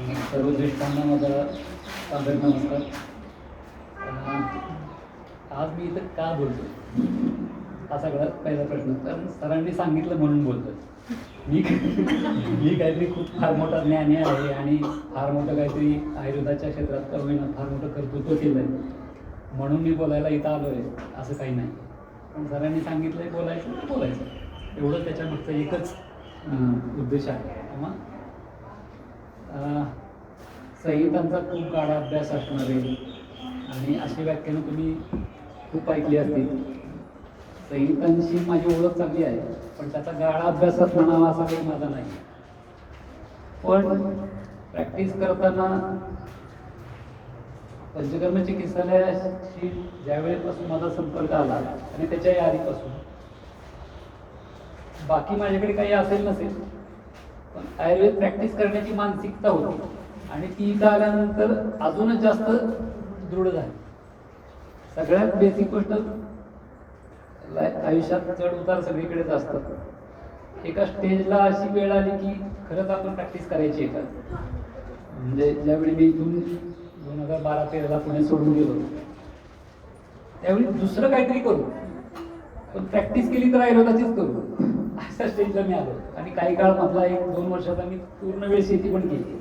सर्व ज्येष्ठांना माझा सादर नमस्कार. आज मी इथं का बोलतो हा सगळ्यात पहिला प्रश्न. कारण सरांनी सांगितलं म्हणून बोलतोय. मी काहीतरी खूप फार मोठा ज्ञानी आहे आणि फार मोठं काहीतरी आयुर्वेदाच्या क्षेत्रात का होईना फार मोठं कर्तृत्व केलं आहे म्हणून मी बोलायला इथं आलो आहे असं काही नाही. पण सरांनी सांगितलं आहे बोलायचं एवढं त्याच्यामागचं एकच उद्देश आहे. किंवा संहितांचा खूप गाढा अभ्यास असणारे आणि अशी व्याख्यानं तुम्ही खूप ऐकली असतील. संहितांशी माझी ओळख चांगली आहे पण त्याचा गाढा अभ्यास म्हणावा असा काही माझा नाही. पण प्रॅक्टिस करताना पंचकर्म चिकित्सालयाशी ज्यावेळेपासून माझा संपर्क आला आणि त्याच्या यादीपासून बाकी माझ्याकडे काही असेल नसेल पण आयुर्वेद प्रॅक्टिस करण्याची मानसिकता होती आणि ती इथं आल्यानंतर अजूनच जास्त दृढ झाली. सगळ्यात बेसिक गोष्ट आयुष्यात चढ उतार सगळीकडेच असतात. एका स्टेजला अशी वेळ आली की खरंच आपण प्रॅक्टिस करायची आहे का. म्हणजे ज्यावेळी मी इथून 2012-13 पुणे सोडून गेलो त्यावेळी दुसरं काहीतरी करू पण प्रॅक्टिस केली तर आयुर्वेदाचीच करू अशा स्टेजला मी आलो. आणि काही काळ मधला 1-2 वर्षाचा मी पूर्ण वेळ शेती पण केली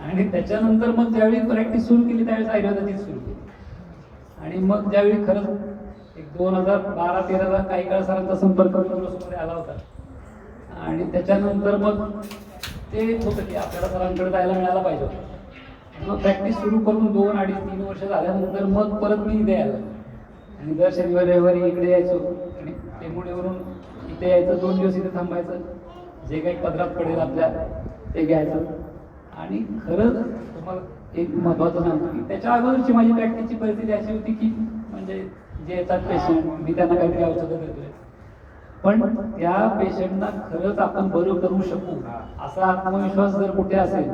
आणि त्याच्यानंतर मग ज्यावेळी प्रॅक्टिस सुरू केली त्यावेळेस आयुर्वेदाचीच सुरू केली. आणि मग ज्यावेळी खरंच 2012-13 काही काळ सरांचा संपर्क मध्ये आला होता आणि त्याच्यानंतर मग ते होतं की आपल्याला सरांकडे जायला मिळायला पाहिजे होतं. मग प्रॅक्टिस सुरू करून 2-3 वर्ष झाल्यानंतर मग परत मी इथे आलो आणि दर शनिवारी रविवारी इकडे यायचो आणि टेमुडेवरून इथे यायचं. 2 दिवस इथे थांबायचं. जे काही पदरात पडेल आपल्या ते घ्यायचं. आणि खरंच तुम्हाला एक महत्त्वाचं सांगतो की त्याच्या अगोदरची माझी प्रॅक्टिसची परिस्थिती अशी होती की म्हणजे जे येतात पेशंट मी त्यांना काहीतरी औषधं देतोय पण त्या पेशंटना खरंच आपण बरं करू शकू असा आत्मविश्वास जर कुठे असेल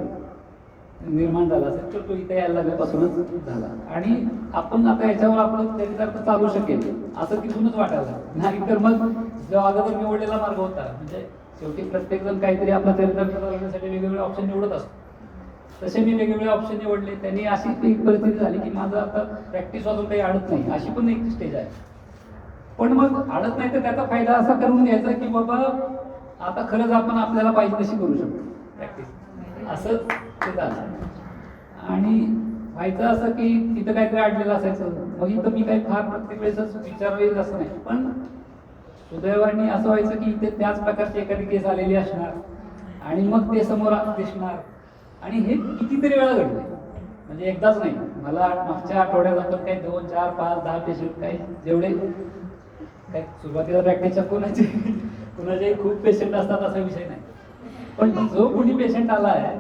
निर्माण झाला असेल तर तो इथे यायला लागल्यापासूनच झाला. आणि आपण आता याच्यावर आपलं चरितार्थ चालू शकेल असं तिथूनच वाटायला नाही तर मग जो अगोदर निवडलेला मार्ग होता म्हणजे शेवटी प्रत्येक जण काहीतरी आपला चरितार्थ चालवण्यासाठी वेगवेगळे ऑप्शन निवडत असतो. तसे मी वेगवेगळे ऑप्शन निवडले. त्यांनी अशी एक परिस्थिती झाली की माझं आता प्रॅक्टिस वाजून काही अडत नाही अशी पण एक स्टेज आहे. पण मग अडत नाही तर त्याचा फायदा असा करून घ्यायचा की बाबा आता खरंच आपण आपल्याला पाहिजे तशी करू शकतो प्रॅक्टिस असं ते झालं. आणि व्हायचं असं की तिथं काहीतरी अडलेलं असायचं मग इथं मी काही फार प्रत्येक वेळेसच विचार येईल असं नाही. पण सुदैवाने असं व्हायचं की इथे त्याच प्रकारची एखादी केस आलेली असणार आणि मग ते समोर दिसणार. आणि हे कितीतरी वेळा घडलं म्हणजे एकदाच नाही. मला मागच्या आठवड्यात आपण काही 2, 4, 5, 10 पेशंट काही जेवढे काही सुरुवातीला प्रॅक्टिसच्या कुणाचे खूप पेशंट असतात असा विषय नाही. पण जो कोणी पेशंट आला आहे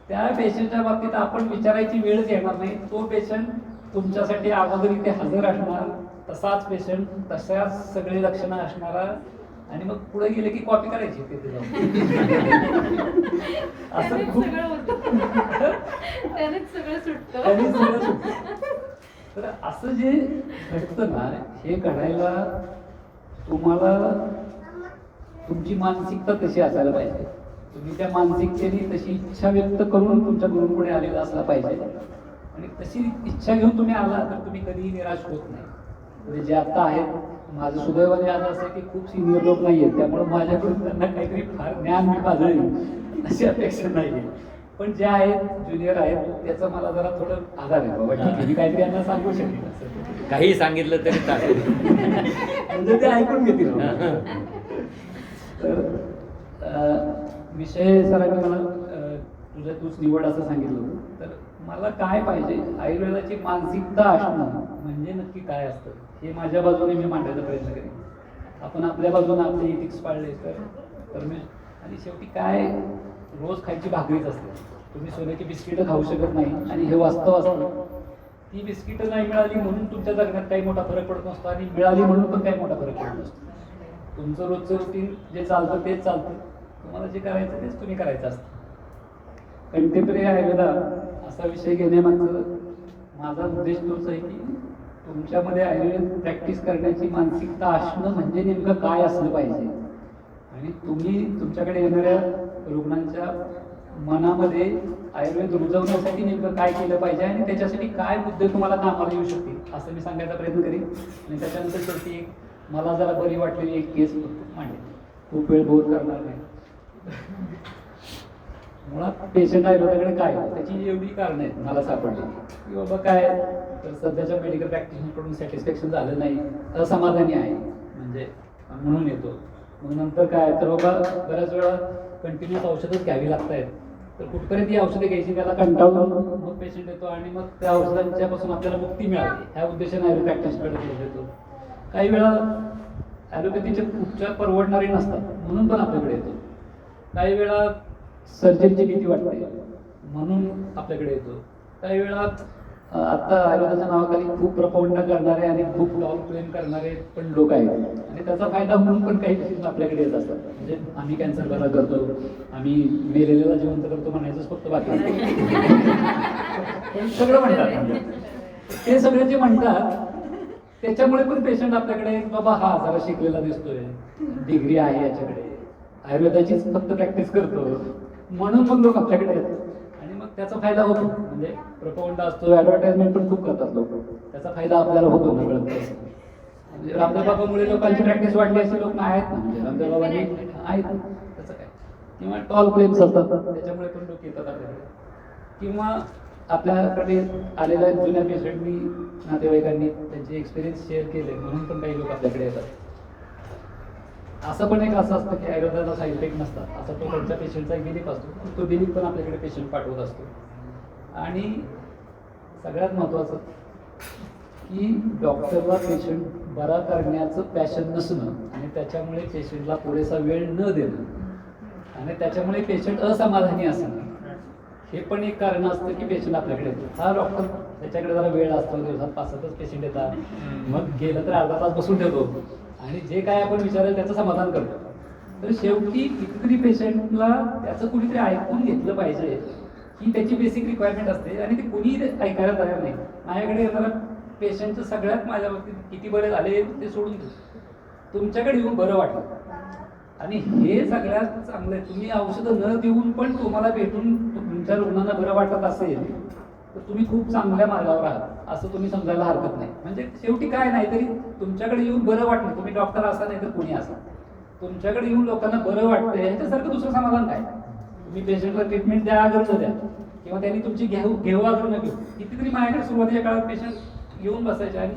त्या पेशंटच्या बाबतीत आपण विचारायची वेळच येणार नाही. तो पेशंट तुमच्यासाठी अगोदर इथे हजर असणार तसाच पेशंट तशाच सगळे लक्षणं असणारा आणि मग पुढे गेले की कॉपी करायची तिथे जाऊन असं खूप सगळं सुटतं. तर असं जे घडतं ना हे घडायला तुम्हाला तुमची मानसिकता तशी असायला पाहिजे. तुम्ही त्या मानसिकतेने तशी इच्छा व्यक्त करून तुमच्या गुरुपुढे आलेला असला पाहिजे आणि तशी इच्छा घेऊन तुम्ही आला तर तुम्ही कधीही निराश होत नाही. म्हणजे जे आता आहेत माझं सुदैवाने आज असं की खूप सिनियर लोक नाही आहेत त्यामुळे माझ्याकडून त्यांना काहीतरी फार ज्ञान मी पाजळेल अशी अपेक्षा नाही आहे. पण जे आहेत ज्युनियर आहेत त्याचा मला जरा थोडं आधार आहे. बाबा ठीक आहे मी काहीतरी यांना सांगू शकेल असं काही सांगितलं तरी चालेल म्हणजे ते ऐकून घेतील. तर विषय सरांनी मला तूच निवड असं सांगितलं होतं. तर मला काय पाहिजे आयुर्वेदाची मानसिकता असणं म्हणजे नक्की काय असतं हे माझ्या बाजूने मी मांडायचा प्रयत्न करेन. आपण आपल्या बाजूने आपले इथिक्स पाळले तर मी आणि शेवटी काय रोज खायची भाकरीच असते. तुम्ही सोन्याची बिस्किटं खाऊ शकत नाही आणि हे वास्तव असतं. ती बिस्किटं नाही मिळाली म्हणून तुमच्या जगण्यात काही मोठा फरक पडत नसतो आणि मिळाली म्हणून पण काही मोठा फरक पडत नसतो. तुमचं रोजचं रुटीन जे चालतं तेच चालतं. तुम्हाला जे करायचं तेच तुम्ही करायचं असतं. कंटेम्पररी आयुर्वेदा असा विषय घेण्यामागचं माझा उद्देश तोच आहे की तुमच्यामध्ये आयुर्वेद प्रॅक्टिस करण्याची मानसिकता असणं म्हणजे नेमकं काय असलं पाहिजे आणि तुम्ही तुमच्याकडे येणाऱ्या रुग्णांच्या मनामध्ये आयुर्वेद रुजवण्यासाठी नेमकं काय केलं पाहिजे आणि त्याच्यासाठी काय मुद्दे तुम्हाला कामाला येऊ शकतील असं मी सांगायचा प्रयत्न करेन. आणि त्याच्यानंतर शेवटी एक मला जरा बरी वाटलेली एक केस मांडेल, खूप वेळ बोर करणार नाही. मुळात पेशंट आयुर्वेदाकडे काय त्याची एवढी कारणं आहेत मला सापडली की बाबा काय तर सध्याच्या मेडिकल प्रॅक्टिशनकडून सॅटिस्फॅक्शन झालं नाही, असमाधानी आहे म्हणजे म्हणून येतो. मग नंतर काय तर बाबा बऱ्याच वेळा कंटिन्युअस औषधच घ्यावी लागत आहेत, तर कुठपर्यंत ही औषधं घ्यायची त्याला कंटाळून मग पेशंट येतो आणि मग त्या औषधांच्यापासून आपल्याला मुक्ती मिळाली ह्या उद्देशाने आयुर्वेद प्रॅक्टिसकडे येतो. काही वेळा ॲलोपॅथीचे उपचार परवडणारे नसतात म्हणून पण आपल्याकडे येतो. काही वेळा सर्जरीची भीती वाटते म्हणून आपल्याकडे येतो. काही वेळा आता आयुर्वेदाच्या नावाखाली खूप प्रपौंड करणारे आणि खूप टॉल क्लेम करणारे पण लोक आहेत आणि त्याचा फायदा म्हणून पण काही पेशंट आपल्याकडे येत असतात. म्हणजे आम्ही कॅन्सर बरा करतो, आम्ही मेलेल्याला जिवंत करतो म्हणायचंच फक्त बाकी पण सगळं म्हणतात. ते सगळे जे म्हणतात त्याच्यामुळे पण पेशंट आपल्याकडे बाबा हा जरा शिकलेला दिसतोय, डिग्री आहे याच्याकडे, आयुर्वेदाचीच फक्त प्रॅक्टिस करतो म्हणून मग लोक आपल्याकडे येतात आणि मग त्याचा फायदा होतो. म्हणजे प्रपौंड असतो, ॲडव्हर्टाइजमेंट पण खूप करतात लोक, त्याचा फायदा आपल्याला होतो ना कळत. म्हणजे रामदेव बाबामुळे लोकांची प्रॅक्टिस वाढली असे लोक आहेत ना, म्हणजे रामदेव बाबांनी आहेत त्याचं काय. किंवा टॉल क्लेम्स असतात त्याच्यामुळे पण लोक येतात आपल्याकडे. किंवा आपल्याकडे आलेल्या जुन्या पेशंटनी नातेवाईकांनी त्यांचे एक्सपिरियन्स शेअर केले म्हणून पण काही लोक आपल्याकडे येतात. असं पण एक असं असतं की आयुर्वेदाला साईड इफेक्ट नसतात, असा तो कोणत्या पेशंटचा एक बिलीफ असतो, तो बिलीफ पण आपल्याकडे पेशंट पाठवत असतो. आणि सगळ्यात महत्त्वाचं की डॉक्टरला पेशंट बरा करण्याचं पॅशन नसणं आणि त्याच्यामुळे पेशंटला पुरेसा वेळ न देणं आणि त्याच्यामुळे पेशंट असमाधानी असणं हे पण एक कारण असतं की पेशंट आपल्याकडे येतो. हा डॉक्टर त्याच्याकडे जरा वेळ असतो, दिवसात 5-7च पेशंट येतात, मग गेलं तर अर्धा तास बसून ठेवतो आणि जे काय आपण विचारेल त्याचं समाधान करतो. तर शेवटी कितीतरी पेशंटला त्याचं कुणीतरी ऐकून घेतलं पाहिजे ही त्याची बेसिक रिक्वायरमेंट असते आणि ते कुणीही ऐकायला तयार नाही. माझ्याकडे येणारा पेशंटचं सगळ्यात माझ्या बाबतीत किती बरे झाले ते सोडून दे, तुमच्याकडे येऊन बरं वाटलं आणि हे सगळ्यात चांगलं आहे. तुम्ही औषधं न देऊन पण तुम्हाला भेटून तुमच्या रुग्णांना बरं वाटत असेल तर तुम्ही खूप चांगल्या मार्गावर आहात असं तुम्ही समजायला हरकत नाही. म्हणजे शेवटी काय नाही तरी तुमच्याकडे येऊन बरं वाटलं, तुम्ही डॉक्टर असा नाही तर कुणी असा, तुमच्याकडे येऊन लोकांना बरं वाटतं ह्याच्यासारखं दुसरं समाधान काय. तुम्ही पेशंटला ट्रीटमेंट द्या अगर न द्या किंवा त्यांनी तुमची घेऊ अगर न घेऊ. कितीतरी माझ्याकडे सुरुवातीच्या काळात पेशंट येऊन बसायचे आणि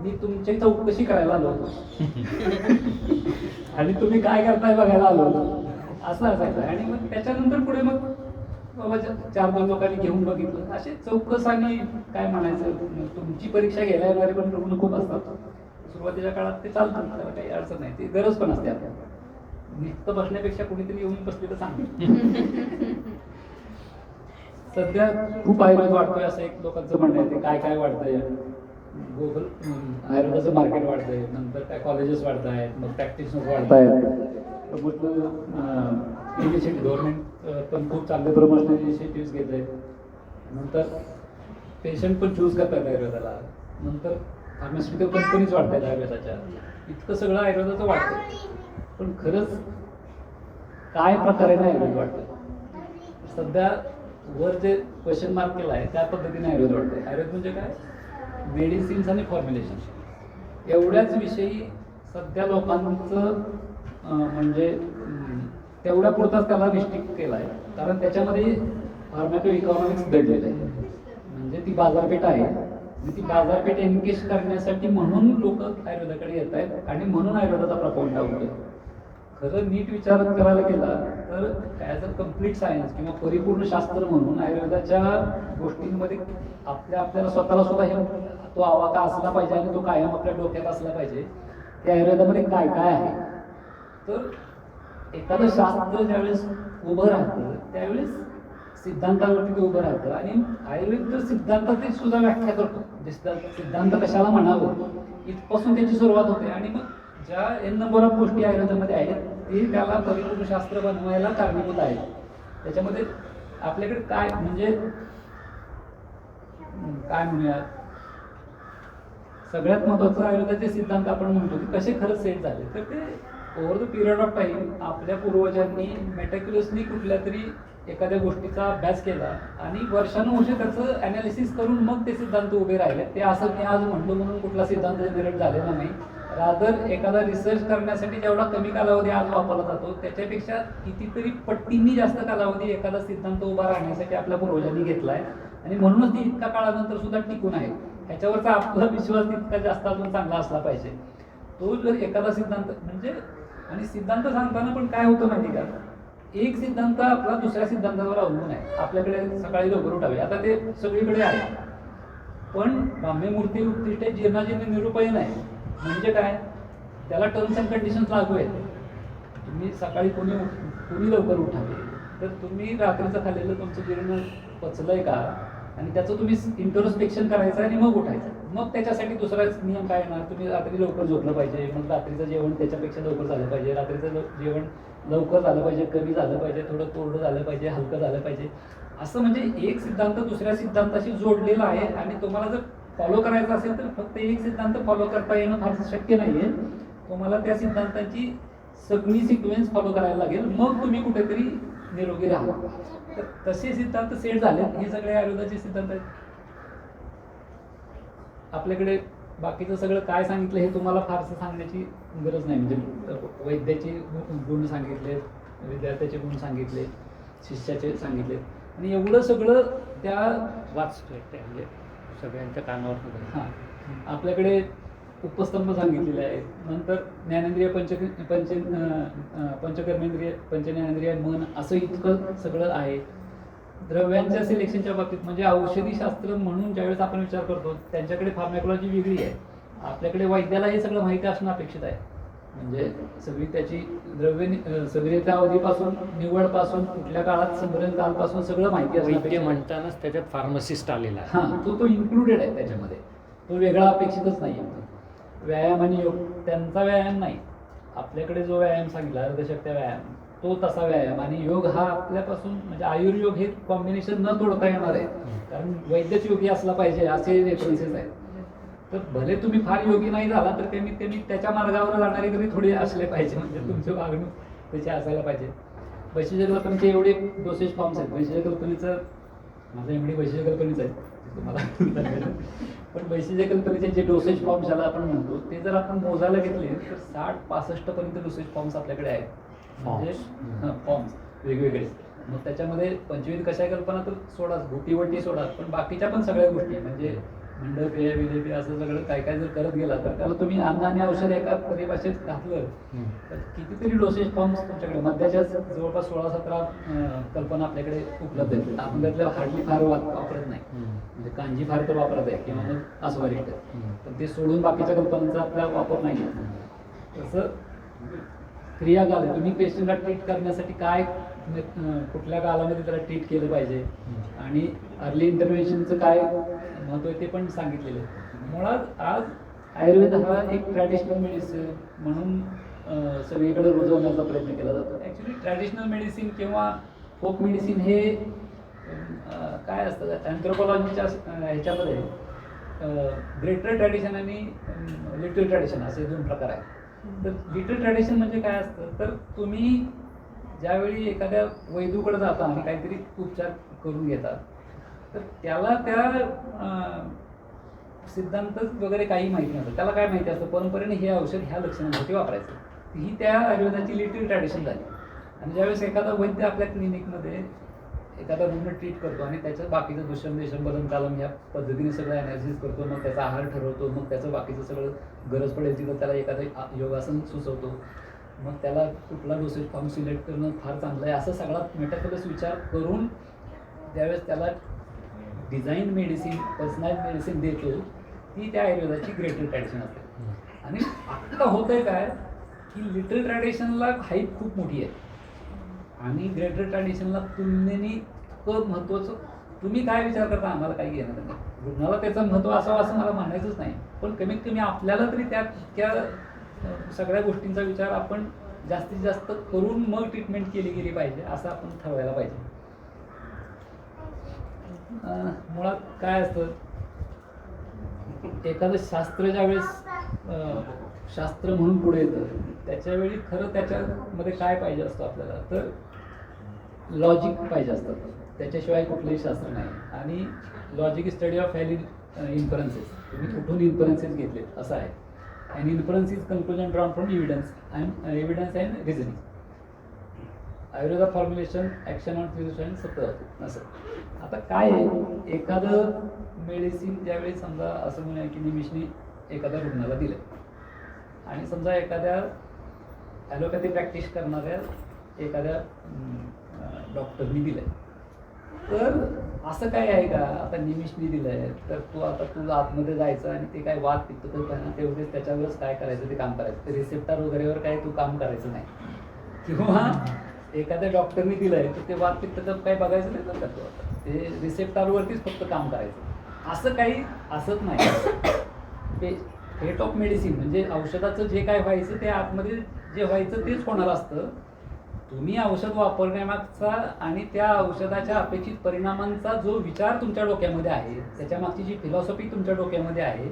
मी तुमची चौकशी करायला आलो होतो आणि तुम्ही काय करताय बघायला आलो होतो असं असायचं. आणि मग त्याच्यानंतर पुढे मग बाबा 4-5 लोकांनी घेऊन बघितलं, असे चौकस आणि काय म्हणायचं तुमची परीक्षा घ्यायला येणारे पण रुग्ण खूप असतात. सुरुवातीच्या काळात ते चालतं, त्याला काही अडचण नाही, ती गरज पण असते आपल्याला. नुसतं बसण्यापेक्षा कोणीतरी येऊन बसले तर चांगलं. सध्या खूप आयुर्वेद वाढतोय असं एक लोकांचं म्हणणं आहे. ते काय काय वाढतंय, गुगल आयुर्वेदाचं मार्केट वाढतंय, नंतर काय कॉलेजेस वाढत आहेत, मग प्रॅक्टिशनर्स वाढत आहेत, गव्हर्नमेंट पण खूप चांगले प्रमोशनल इनिशिएटिव्ह घेत आहेत, नंतर पेशंट पण चूज करतात आयुर्वेदाला, नंतर फार्मास्युटिकल कंपनीज वाढत आहेत आयुर्वेदाच्या. इतकं सगळं आयुर्वेदाचं वाढतं पण खरंच काय प्रकारे नाही आयुर्वेद वाटतं. सध्या वर जे क्वेश्चन मार्क केला आहे त्या पद्धतीने आयुर्वेद वाटतंय. आयुर्वेद म्हणजे काय, मेडिसिन्स आणि फॉर्म्युलेशन एवढ्याच विषयी सध्या लोकांचं म्हणजे तेवढ्या पुरताच त्याला रिस्ट्रिक्ट केला आहे. कारण त्याच्यामध्ये फार्मॅको इकॉनॉमिक्स दडलेलं आहे. म्हणजे ती बाजारपेठ आहे आणि ती बाजारपेठ एनगेज करण्यासाठी म्हणून लोक आयुर्वेदाकडे येत आहेत आणि म्हणून आयुर्वेदाचा प्रपौंड होतोय. खरं नीट विचार करायला गेला तर ॲज अ कम्प्लीट सायन्स किंवा परिपूर्ण शास्त्र म्हणून आयुर्वेदाच्या गोष्टींमध्ये आपल्याला स्वतःला सुद्धा हे तो आवाका असला पाहिजे आणि तो कायम आपल्या डोक्यात असला पाहिजे की आयुर्वेदामध्ये काय काय आहे. तर एखादं शास्त्र ज्यावेळेस उभं राहतं त्यावेळेस सिद्धांतावरती ते उभं राहतं आणि आयुर्वेद तर सिद्धांताची सुद्धा व्याख्या करतो. सिद्धांत कशाला म्हणावं इथपासून त्याची सुरुवात होते आणि मग ज्या एन नंबर ऑफ गोष्टी आयुर्वेदामध्ये आहेत ते त्याला परिपूर्ण शास्त्र बनवायला कारणीभूत आहेत. त्याच्यामध्ये आपल्याकडे काय म्हणजे काय म्हणूया सगळ्यात महत्त्वाचं आयुर्वेदाचे सिद्धांत आपण म्हणतो की कसे खरंच सेट झाले. तर ते over the period of time आपल्या पूर्वजांनी मेटिक्युलसली कुठल्या तरी एखाद्या गोष्टीचा अभ्यास केला आणि वर्षानुवर्षे त्याचं अनालिसिस करून मग ते सिद्धांत उभे राहिले. ते असं मी आज म्हणतो म्हणून कुठला सिद्धांत जनरेट झालेला नाही. रादर एखादा रिसर्च करण्यासाठी जेवढा कमी कालावधी आज वापरला जातो त्याच्यापेक्षा कितीतरी पट्टींनी जास्त कालावधी एखादा सिद्धांत उभा राहण्यासाठी आपल्या पूर्वजांनी घेतला आहे आणि म्हणूनच ती इतका काळानंतर सुद्धा टिकून आहे. ह्याच्यावरचा आपला विश्वास तितका जास्त अजून चांगला असला पाहिजे. तो जर एखादा सिद्धांत म्हणजे आणि सिद्धांत सांगताना पण काय होतं माहिती का, एक सिद्धांत आपला दुसऱ्या सिद्धांतावर अवलंबून आहे. आपल्याकडे सकाळी लवकर उठावे आता ते सगळीकडे आहे, पण ब्राह्मी मूर्ती उत्तिष्ठे जीर्णाजीर्ण निरुपयन आहे. म्हणजे काय, त्याला टर्म्स अँड कंडिशन्स लागू आहेत. तुम्ही सकाळी कोणी लवकर उठावे तर तुम्ही रात्रीचं खाल्लेलं तुमचं जीर्ण पचलंय का आणि त्याचं तुम्ही इंट्रोस्पेक्शन करायचं आणि मग उठायचं. मग त्याच्यासाठी दुसराच नियम काय येणार, तुम्ही रात्री लवकर झोपलं पाहिजे, मग रात्रीचं जेवण त्याच्यापेक्षा लवकर झालं पाहिजे, रात्रीचं जेवण लवकर झालं पाहिजे, कमी झालं पाहिजे, थोडं कोरडं झालं पाहिजे, हलकं झालं पाहिजे. असं म्हणजे एक सिद्धांत दुसऱ्या सिद्धांताशी जोडलेला आहे आणि तुम्हाला जर फॉलो करायचं असेल तर फक्त एक सिद्धांत फॉलो करता येणं फारसं शक्य नाही आहे. तुम्हाला त्या सिद्धांताची सगळी सिक्वेन्स फॉलो करायला लागेल, मग तुम्ही कुठेतरी निरोगी राहा. तर तसे सिद्धांत सेट झाले. हे सगळे आयुर्वेदाचे सिद्धांत आहेत. आपल्याकडे बाकीचं सगळं काय सांगितलं हे तुम्हाला फारसं सांगण्याची गरज नाही. म्हणजे वैद्याचे गुण सांगितले, विद्यार्थ्याचे गुण सांगितले, शिष्याचे सांगितले आणि एवढं सगळं त्या वाचतोय ते म्हणजे सगळ्यांच्या कानावर. हां, आपल्याकडे उपस्तंभ सांगितलेले आहेत. नंतर ज्ञानेंद्रिय पंचकर्मेंद्रिय पंचज्ञानेंद्रिय मन असं इतकं सगळं आहे. द्रव्यांच्या सिलेक्शनच्या बाबतीत म्हणजे औषधी शास्त्र म्हणून ज्यावेळेस आपण विचार करतो त्यांच्याकडे फार्मॅकोलॉजी वेगळी आहे. आपल्याकडे वैद्याला हे सगळं माहिती असणं अपेक्षित आहे. म्हणजे सगळी त्याची द्रव्य सगळ्याच्या अवधीपासून निवडपासून कुठल्या काळात संग्रहण कालपासून सगळं माहिती असणं वैद्य अपेक्षित आहे. म्हणतानाच त्याच्यात फार्मसिस्ट आलेला आहे. हां, तो इन्क्लुडेड आहे त्याच्यामध्ये. तो वेगळा अपेक्षितच नाही आहे. व्यायाम आणि योग त्यांचा व्यायाम नाही. आपल्याकडे जो व्यायाम सांगितला अर्धशक्ती व्यायाम तो तसा व्यायाम आणि योग हा आपल्यापासून म्हणजे आयुर्योग हे कॉम्बिनेशन न तोडता येणार आहे. कारण वैद्यच योगी असला पाहिजे असे रेफरन्सेस आहेत. तर भले तुम्ही फार योगी नाही झाला तर कमीत कमी त्याच्या मार्गावर जाणारे तरी थोडे असले पाहिजे. म्हणजे तुमचं वागणूक त्याची असायला पाहिजे. वैशिष्ट्य कल्पनेचे एवढे डोसेज फॉर्म्स आहेत. वैशिष्ट्य कल्पनेचं माझं एवढी वैशिष्ट्य कल्पनेच आहे तुम्हाला पण वैशिष्ट्य कल्पनेचे जे डोसेज फॉर्म्स ज्याला आपण म्हणतो ते जर आपण मोजायला घेतले तर 60-65 पर्यंत डोसेज फॉर्म्स आपल्याकडे आहेत. म्हणजे फॉर्म्स वेगवेगळे. मग त्याच्यामध्ये पंचविध कशा कल्पना तर सोडाच, गोटीवटी सोडाच, पण बाकीच्या पण सगळ्या गोष्टी म्हणजे मंडपेय विलेपेय असं सगळं काय काय जर करत गेला तर त्याला तुम्ही अन्न आणि औषध एका परिभाषेत घातलं तर कितीतरी डोसेज फॉर्म्स तुमच्याकडे मध्याच्या जवळपास 16-17 कल्पना आपल्याकडे उपलब्ध आहेत. आपण त्यातल्या हार्डली फार वापरत नाही. म्हणजे कांजी फार तर वापरत आहे किंवा मग अस्वारी पण ते सोडून बाकीच्या कल्पनांचा आपला वापर नाही. तसं क्रियाकाल आहे. तुम्ही पेशंटला ट्रीट करण्यासाठी काय कुठल्या कालामध्ये त्याला ट्रीट केलं पाहिजे आणि अर्ली इंटरव्हेन्शनचं काय महत्त्व आहे ते पण सांगितलेलं आहे. मुळात आज आयुर्वेद हा एक ट्रॅडिशनल मेडिसिन म्हणून सगळीकडे रुजवण्याचा प्रयत्न केला जातो. ॲक्च्युली ट्रॅडिशनल मेडिसिन किंवा फोक मेडिसिन हे काय असतं अँथ्रोपॉलॉजीच्या ह्याच्यामध्ये ग्रेटर ट्रॅडिशन आणि लिटल ट्रॅडिशन असे 2 प्रकार आहेत. तर लिटल ट्रॅडिशन म्हणजे काय असतं तर तुम्ही ज्यावेळी एखाद्या वैद्यूकडे जाता आणि काहीतरी उपचार करून घेतात तर त्याला त्या सिद्धांत वगैरे काही माहिती नसतं. त्याला काय माहिती असतं परंपरेने हे औषध ह्या लक्षणांसाठी वापरायचं. ही त्या आयुर्वेदाची लिटल ट्रॅडिशन झाली. आणि ज्यावेळेस एखादा वैद्य आपल्या क्लिनिकमध्ये एखादा रुग्ण ट्रीट करतो आणि त्याचं बाकीचं दूषण बदन कालम या पद्धतीने सगळं ॲनालिसिस करतो, मग त्याचा आहार ठरवतो, मग त्याचं बाकीचं सगळं गरज पडेल तिथं त्याला एखादं योगासन सुचवतो, मग त्याला कुठला डोसेज फॉर्म सिलेक्ट करणं फार चांगलं आहे असं सगळा मेटाफिलस विचार करून त्यावेळेस त्याला डिझाईन मेडिसिन पर्सनलाइज मेडिसिन देतो. ती त्या आयुर्वेदाची ग्रेटर ट्रॅडिशन असते. आणि आत्ता होतंय काय की लिटल ट्रॅडिशनला हाईट खूप मोठी आहे आणि ग्रेटर ट्रॅडिशनला तुलनेने खूप महत्त्वाचं. तुम्ही काय विचार करता आम्हाला काही घेणं नाही. रुग्णाला त्याचं महत्त्व असावं असं मला म्हणायचंच नाही, पण कमीत कमी आपल्याला तरी त्या सगळ्या गोष्टींचा विचार आपण जास्तीत जास्त करून मग ट्रीटमेंट केली गेली पाहिजे असं आपण ठरवायला पाहिजे. मुळात काय असतं एखादं शास्त्र ज्यावेळेस शास्त्र म्हणून पुढे येतं त्याच्यावेळी खरं त्याच्यामध्ये काय पाहिजे असतं आपल्याला तर लॉजिक पाहिजे असतं, त्याच्याशिवाय कुठलंही शास्त्र नाही. आणि लॉजिक स्टडी ऑफ व्हॅलिड इन्फरन्सेस, तुम्ही कुठून इन्फरन्सेस घेतले असं आहे. And inference is conclusion drawn from evidence and reasoning. Ayurveda formulation action on physician सत्य असं. आता काय आहे, एखादं मेडिसिन ज्यावेळी समजा असं म्हणूया की निमिषनी एखाद्या रुग्णाला दिलं आणि समजा एखाद्या ॲलोपॅथी प्रॅक्टिस करणाऱ्या एखाद्या डॉक्टरनी दिलं आहे, तर असं काय आहे का आता निमिषनी दिलं आहे तर तू आतमध्ये जायचं आणि ते काय वाद पित्त करताना तेवढेच त्याच्यावरच काय करायचं ते काम करायचं, ते रिसेप्टर वगैरेवर काय तू काम करायचं नाही. किंवा एखाद्या डॉक्टरनी दिलं आहे तर ते वाद पित्त काय बघायचं नाही तर तू आता ते रिसेप्टरवरतीच फक्त काम करायचं, असं काही असत नाही. ते फेट ऑफ मेडिसिन म्हणजे औषधाचं जे काय व्हायचं ते आतमध्ये जे व्हायचं तेच होणार असतं. तुम्ही औषध वापरण्यामागचा आणि त्या औषधाच्या अपेक्षित परिणामांचा जो विचार तुमच्या डोक्यामध्ये आहे, त्याच्या मागची जी फिलॉसॉफी तुमच्या डोक्यामध्ये आहे,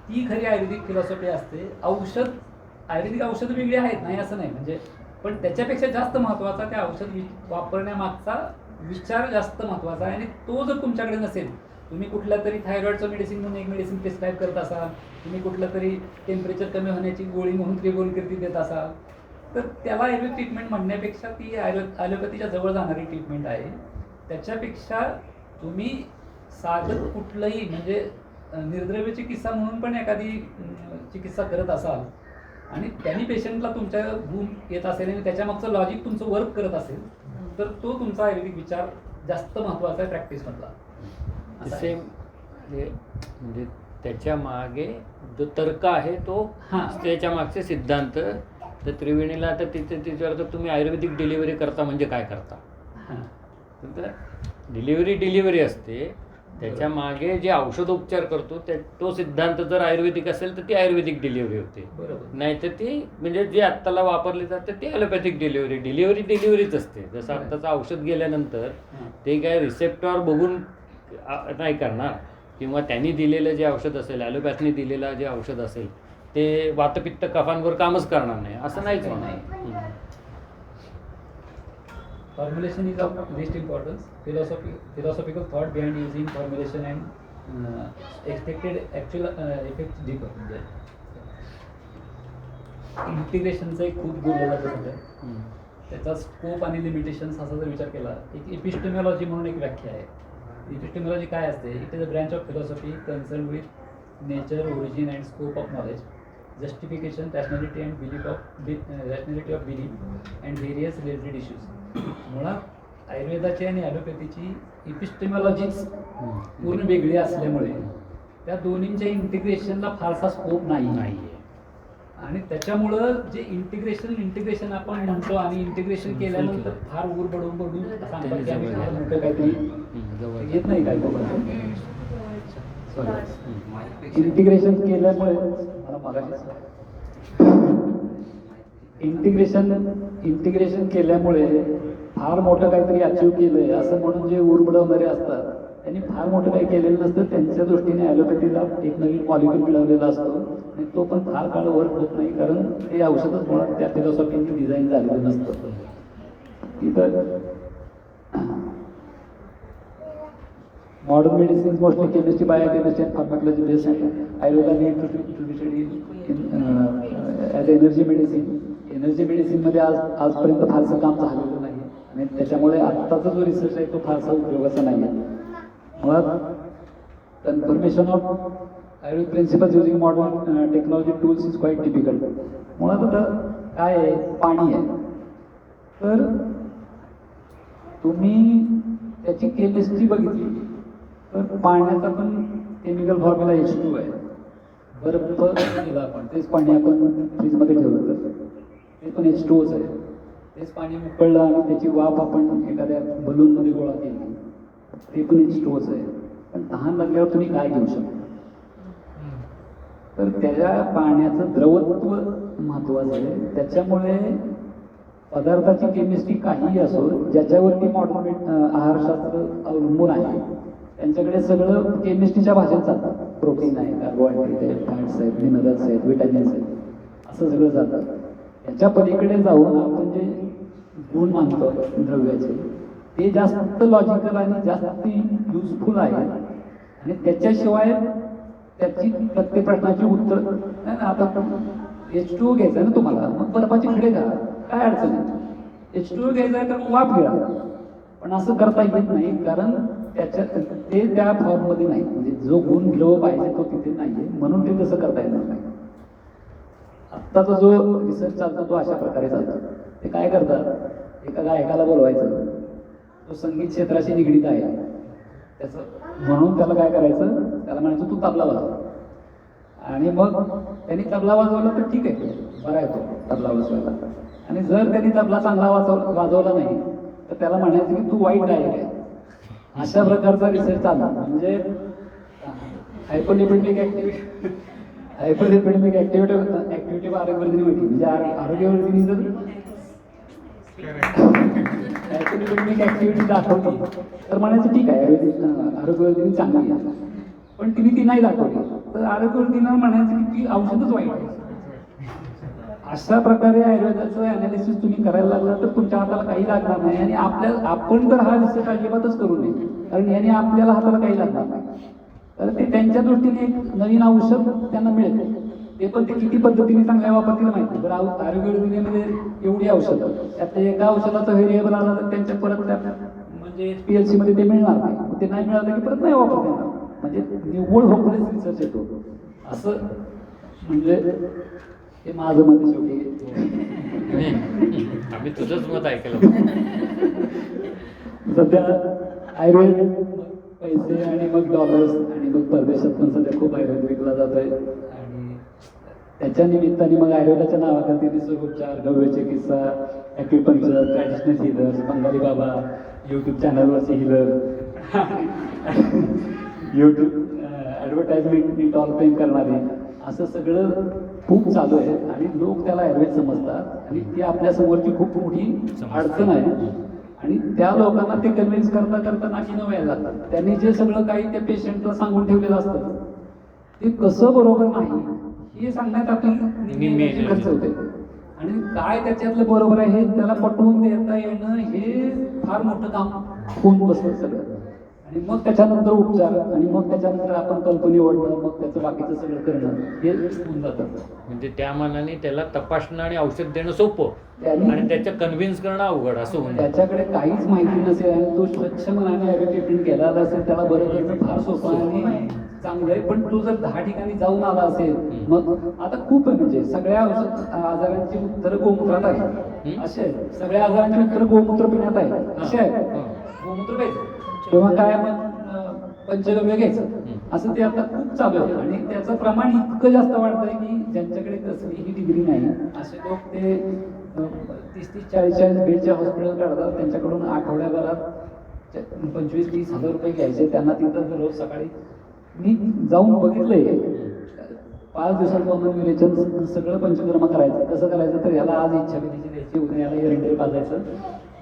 ती खरी आयुर्वेदिक फिलॉसॉफी असते. आयुर्वेदिक औषधं वेगळी आहेत नाही असं नाही, म्हणजे पण त्याच्यापेक्षा जास्त महत्त्वाचा त्या औषध वापरण्यामागचा विचार जास्त महत्त्वाचा आहे. आणि तो जर तुमच्याकडे नसेल, तुम्ही कुठल्या तरी थायरॉइडचं मेडिसिन म्हणून एक मेडिसिन प्रिस्क्राईब करत असाल, तुम्ही कुठलं तरी टेम्परेचर कमी होण्याची गोळी म्हणून त्रिगोलकीर्ती देत असाल, तर त्याला आयुर्वेद ट्रीटमेंट म्हणण्यापेक्षा ती ॲलोपॅथीच्या जवळ जाणारी ट्रीटमेंट आहे. त्याच्यापेक्षा तुम्ही साधं कुठलंही म्हणजे निर्द्रव्य चिकित्सा म्हणून पण एखादी चिकित्सा करत असाल आणि त्यांनी पेशंटला तुमच्या गुण येत असेल आणि त्याच्यामागचं लॉजिक तुमचं वर्क करत असेल, तर तो तुमचा आयुर्वेदिक विचार जास्त महत्त्वाचा आहे प्रॅक्टिसमधला. सेम म्हणजे त्याच्या मागे जो तर्क आहे तो त्याच्या मागचे सिद्धांत. तर त्रिवेणीला आता तिच्यावर तर तुम्ही आयुर्वेदिक डिलिव्हरी करता म्हणजे काय करता, तर डिलिव्हरी असते, त्याच्या मागे जे औषधोपचार करतो तो सिद्धांत जर आयुर्वेदिक असेल तर ती आयुर्वेदिक डिलिव्हरी होते. नाही तर ती म्हणजे जे आत्ताला वापरली जाते ती ॲलोपॅथिक डिलिव्हरीच असते. जसं आत्ताचं औषध गेल्यानंतर ते काय रिसेप्टॉर बघून नाही करणार, किंवा त्यांनी दिलेलं जे औषध असेल, ॲलोपॅथनी दिलेलं जे औषध असेल ते वातपित्त कफांवर कामच करणार नाही, असं नाहीच होणार. Formulation is of least importance. Philosophical thought behind using formulation and expected actual effects differ. म्हणजे इंटिग्रेशनचं एक खूप बोललं जातं सध्या, त्याचा स्कोप आणि लिमिटेशन्स असा जर विचार केला, एक एपिस्टेमॉलॉजी म्हणून एक व्याख्या आहे. एपिस्टेमॉलॉजी काय असते? It is a branch of philosophy concern with nature, origin and scope of knowledge, justification, rationality and belief of belief and various related issues. मुळात आयुर्वेदाची आणि ॲलोपॅथीची इपिस्टेमॉलॉजीच पूर्ण वेगळी असल्यामुळे त्या दोन्हींच्या इंटिग्रेशनला फारसा स्कोप नाही. आणि त्याच्यामुळं जे इंटिग्रेशन आपण म्हणतो आणि इंटिग्रेशन केल्यानंतर फार बडून सांगतात की आम्ही फार मोठं काहीतरी येत नाही काय इंटिग्रेशन केल्यामुळे इंटिग्रेशन केल्यामुळे फार मोठं काहीतरी अचीव केलंय असं म्हणून जे उरबडवणारे असतात त्यांनी फार मोठं काही केलेलं नसतं. त्यांच्या दृष्टीने ॲलोपॅथीला एक नवीन मॉलिक्यूल मिळवलेला असतो आणि तो पण फार काळ वर्क होत नाही, कारण ते औषधच मुळात त्या फिलॉसॉफीने डिझाईन झालेलं नसतं. इतर modern medicine is mostly chemistry, biochemistry and pharmacology based. Ayurveda need to be studied as energy medicine. Energy मेडिसिनमध्ये आजपर्यंत फारसं काम झालेलं नाही आणि त्याच्यामुळे आत्ताचा जो रिसर्च आहे तो फारसा उपयोगाचा नाही आहे. मुळात confirmation of Ayurveda principles using modern technology tools is quite difficult. मुळात आता काय आहे, पाणी आहे, तर तुम्ही त्याची केमिस्ट्री बघितली तर पाण्याचा पण केमिकल फॉर्म्युला H2 आहे. बर्फ केला आपण, तेच पाणी आपण फ्रीजमध्ये ठेवलं तर ते पण H2च आहे. तेच पाणी उकळलं आणि त्याची वाफ आपण एखाद्या बलूनमध्ये गोळा केली ते पण H2च आहे. पण तहान लागल्यावर तुम्ही काय घेऊ शकता? तर त्याच्या पाण्याचं द्रवत्व महत्त्वाचं आहे. त्याच्यामुळे पदार्थाची केमिस्ट्री काहीही असो, ज्याच्यावरती मॉडर्न आहारशास्त्र अवलंबून आहे त्यांच्याकडे सगळं केमिस्ट्रीच्या भाषेत जातात. प्रोटीन आहे, कार्बोहायड्रेट आहे, फॅट्स आहेत, मिनरल्स आहेत, विटॅमिन्स आहेत, असं सगळं जातं. याच्या पलीकडे जाऊन आपण जे गुण मानतो द्रव्याचे ते जास्त लॉजिकल आणि जास्त युजफुल आहे आणि त्याच्याशिवाय त्याची प्रत्येक प्रश्नाची उत्तर नाही ना. आता H2O घ्यायचं आहे ना तुम्हाला, मग बर्फाची खडे घ्या, काय अडचण आहे. H2O घ्यायचं आहे तर वाफ घ्या, पण असं करता येत नाही कारण त्याच्यात ते त्या फॉर्ममध्ये नाही, म्हणजे जो गुण द्रव पाहिजे तो तिथे नाहीये, म्हणून ते तसं करता येणार नाही. आत्ताचा जो रिसर्च चालतो तो अशा प्रकारे चालतो. ते काय करतात, एका गायकाला बोलवायचं, तो संगीत क्षेत्राशी निगडीत आहे त्याचं, म्हणून त्याला काय करायचं, त्याला म्हणायचं तू तबला वाजव. आणि मग त्यांनी तबला वाजवला तर ठीक आहे, बरा आहे तो तबला वाजवायला. आणि जर त्यांनी तबला चांगला वाजवला नाही तर त्याला म्हणायचं की तू वाईट गायक आहे. अशा प्रकारचा रिसर्च चालला. म्हणजे हायपोलिपिडमिक ऍक्टिव्हिटी आरोग्यवर्धिनी म्हटली, म्हणजे आरोग्यवर्धिनी जर हायपोलिपिडमिक ऍक्टिव्हिटी दाखवली तर म्हणायचं ठीक आहे आरोग्यवर्धिनी चांगली आहे. पण तिने ती नाही दाखवली तर आरोग्यवर्धिनीला म्हणायचं की ती औषधच वाईट आहे. अशा प्रकारे आयुर्वेदाचं अनालिसिस तुम्ही करायला लागला तर तुमच्या हाताला काही लागणार नाही. आणि आपण तर हा रिसर्च अजिबातच करू नये, कारण याने आपल्याला हाताला काही लागणार नाही. तर ते त्यांच्या दृष्टीने एक नवीन औषध त्यांना मिळेल, ते पण ते किती पद्धतीने चांगल्या वापरतील माहिती. तर आरोग्यवर्धिनीमध्ये एवढी औषधं, त्यात एका औषधाचा व्हेरिएबल आला तर त्यांच्या परत त्या म्हणजे PLC मध्ये ते मिळणार नाही. ते नाही मिळालं की परत नाही वापरता येणार. म्हणजे निव्वळ होपलेस रिसर्च येतो असं. म्हणजे हे माझं मत शेवटी. आम्ही तुझंच मत ऐकलं. सध्या आयुर्वेद पैसे आणि मग डॉलर्स आणि मग परदेशात पण सध्या खूप आयुर्वेद विकला जात आहे. आणि त्याच्या निमित्ताने मग आयुर्वेदाच्या नावाखाली निसर्गोपचार, गव्य चिकित्सा, ॲक्युपंक्चर, ट्रॅडिशनल हिलर्स, बंगाली बाबा, यूट्यूब चॅनलवरचे हिलर, यूट्यूब ॲडव्हर्टाइजमेंट टॉल पेन करणारे, असं सगळं खूप चालू आहे. आणि लोक त्याला आयुर्वेद समजतात आणि ती आपल्यासमोरची खूप मोठी अडचण आहे. आणि त्या लोकांना ते कन्व्हिन्स करता करता नाकी न व्हायला लागतात. त्यांनी जे सगळं काही त्या पेशंटला सांगून ठेवलेलं असतं ते कसं बरोबर नाही हे सांगण्यात आपली खर्च होते. आणि काय त्याच्यातलं बरोबर आहे हे त्याला पटवून देता येणं हे फार मोठं काम होऊन बसतं सगळं. आणि मग त्याच्यानंतर उपचार, आणि मग त्याच्यानंतर आपण कल्पनी ओढणं, मग त्याचं बाकीचं सगळं करणं हे होऊन जातं. म्हणजे त्या मानाने त्याला तपासणं आणि औषध देणं सोपं आणि त्याच्या कन्व्हिन्स करणं अवघड असं होऊन त्याच्याकडे काहीच माहिती नसेल आणि तो स्वच्छ मनाने ॲडव्हर्टाइजमेंट केला असेल, त्याला बरं करणं फार सोपं आणि चांगलं आहे. पण तो जर 10 ठिकाणी जाऊन आला असेल, मग आता खूप आहे, म्हणजे सगळ्या आजारांची उत्तरं गोमूत्रात आहे असे आहे. सगळ्या आजारांची उत्तरं गोमूत्र पिण्यात आहे असे आहे. गोमूत्र प्यायचं तेव्हा काय मग पंचगव्य घ्यायचं, असं ते आता खूप चालू आहे. आणि त्याचं प्रमाण इतकं जास्त वाढतंय की ज्यांच्याकडे कसलीही डिग्री नाही असे लोक ते 30-40 बेडच्या हॉस्पिटल काढतात. त्यांच्याकडून आठवड्याभरात 25-30 हजार रुपये घ्यायचे. त्यांना तिथं रोज सकाळी मी जाऊन बघितलंय, 5 दिवसात वमन विरेचन सगळं पंचकर्म करायचं. कसं करायचं तर याला आज इच्छाविधीची द्यायची, उद्या याला एरंडेल पाजायचं,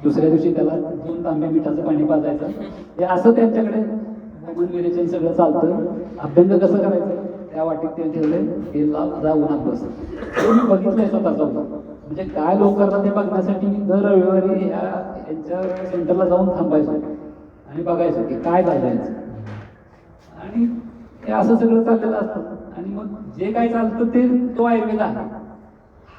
दुसऱ्या दिवशी त्याला 2 तांबे मिठाचं पाणी पाजायचं. हे असं त्यांच्याकडे वमन विरेचन सगळं चालतं. अभ्यंग कसं करायचं, त्या वाटीत ते ठेवले, हे जाऊन उन्हात बसतं. मी बघितलंय स्वतः जाऊन. म्हणजे काय लोक करतात ते बघण्यासाठी मी दर रविवारी यांच्या सेंटरला जाऊन थांबायचो आणि बघायचो की काय चाललंय. आणि हे असं सगळं चाललेलं असतं. आणि मग जे काय चालतं ते तो आयुर्वेद आहे.